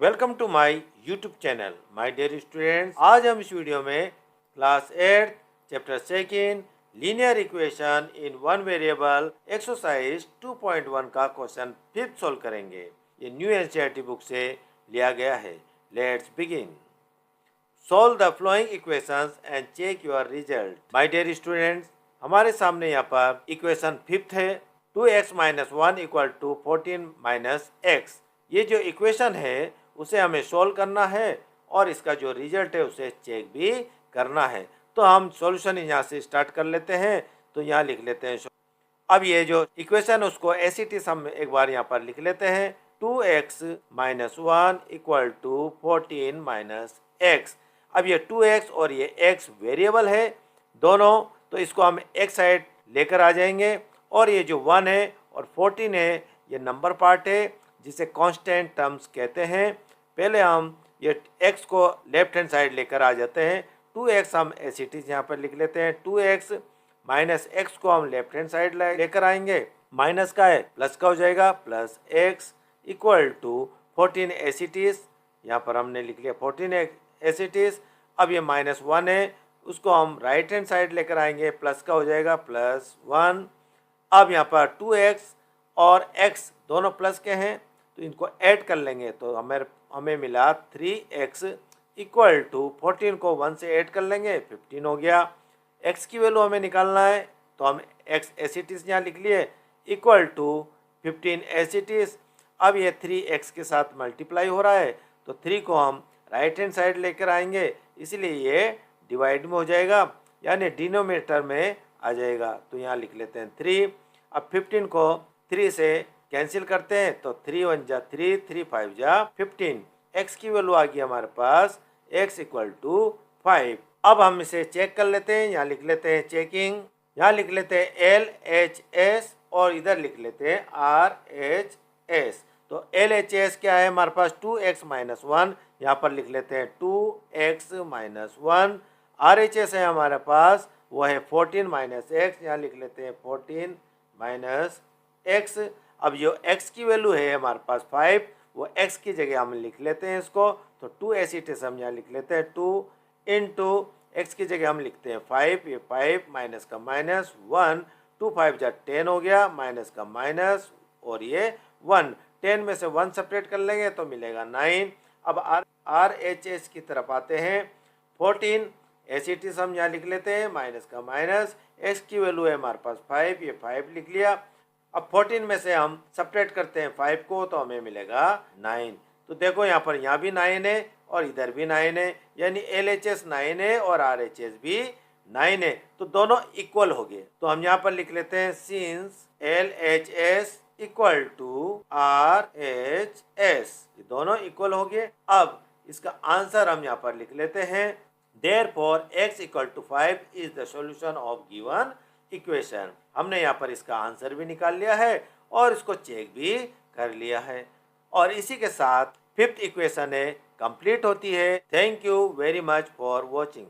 Welcome to my YouTube channel my dear students. आज हम इस वीडियो में class 8 chapter 2 linear equation in one variable exercise 2.1 का क्वेश्चन 5 सोल्व करेंगे। ये न्यू एनसीईआरटी बुक से लिया गया है। Let's begin. Solve the following equations and check your result. My dear students, हमारे सामने यहाँ पर इक्वेशन 5 है। 2x - 1 = 14 - x। ये जो इक्वेशन है उसे हमें सोल्व करना है और इसका जो रिजल्ट है उसे चेक भी करना है। तो हम सॉल्यूशन यहाँ से स्टार्ट कर लेते हैं। तो यहाँ लिख लेते हैं। अब ये जो इक्वेशन उसको एज इट इज हम एक बार यहाँ पर लिख लेते हैं। 2x - 1 = 14 - x। अब ये 2x और ये x वेरिएबल है दोनों, तो इसको हम एक साइड लेकर आ जाएंगे। और ये जो 1 है और 14 है ये नंबर पार्ट है जिसे कांस्टेंट टर्म्स कहते हैं। पहले हम ये x को लेफ्ट हैंड साइड लेकर आ जाते हैं। 2x हम एज इट इज यहाँ पर लिख लेते हैं। 2x माइनस x को हम लेफ्ट हैंड साइड लेकर आएंगे। माइनस का है प्लस का हो जाएगा, plus x = 14 as it is. यहाँ पर हमने लिख लिया 14 एज इट इज। अब ये -1 है, उसको हम राइट हैंड साइड लेकर आएंगे, प्लस का हो जाएगा, +1। अब यहाँ पर 2x और x दोनों प्लस के हैं तो इनको ऐड कर लेंगे तो हमें मिला 3x = 14 को 1 से ऐड कर लेंगे, 15 हो गया। x की वैल्यू हमें निकालना है तो हम x एज इट इज यहाँ लिख लिए = 15 एज इट इज। अब ये 3x के साथ मल्टीप्लाई हो रहा है तो 3 को हम राइट हैंड साइड लेकर आएंगे, इसलिए ये डिवाइड में हो जाएगा यानी डिनोमिनेटर में आ जाएगा। तो यहाँ लिख लेते हैं 3। अब 15 को 3 से कैंसिल करते हैं तो 3 × 1 = 3, 3 × 5 = 15। x की वैल्यू आ गई हमारे पास x = 5। अब हम इसे चेक कर लेते हैं। यहाँ लिख लेते हैं चेकिंग। यहाँ लिख लेते हैं LHS और इधर लिख लेते हैं RHS। तो LHS क्या है हमारे पास 2x - 1, यहाँ पर लिख लेते हैं 2x - 1। RHS है हमारे पास वो है 14 - x, यहाँ लिख लेते हैं 14 - x। अब जो x की वैल्यू है हमारे पास 5, वो x की जगह हम लिख लेते हैं इसको। तो 2 एज इट इज हम यहाँ लिख लेते हैं 2 × x की जगह हम लिखते हैं 5, ये 5 माइनस का माइनस 1, 2 × 5 = 10 हो गया, माइनस का माइनस और ये 1, 10 में से 1 सेपरेट कर लेंगे तो मिलेगा 9। अब RHS की तरफ आते हैं। 14 एज इट इज हम यहाँ लिख लेते हैं, माइनस का माइनस, x की वैल्यू है हमारे पास 5, ये 5 लिख लिया। अब 14 में से हम सेपरेट करते हैं 5 को तो हमें मिलेगा 9। तो देखो यहाँ पर यहाँ भी 9 है और इधर भी 9 है, यानी LHS 9 है और RHS भी 9 है, तो दोनों इक्वल हो गए। तो हम यहाँ पर लिख लेते हैं सिंस LHS = RHS, ये दोनों इक्वल हो गए। अब इसका आंसर हम यहाँ पर लिख लेते हैं। Therefore x = 5 is the solution of given equation. हमने यहाँ पर इसका आंसर भी निकाल लिया है और इसको चेक भी कर लिया है। और इसी के साथ 5th इक्वेशन है कंप्लीट होती है। Thank you very much for watching.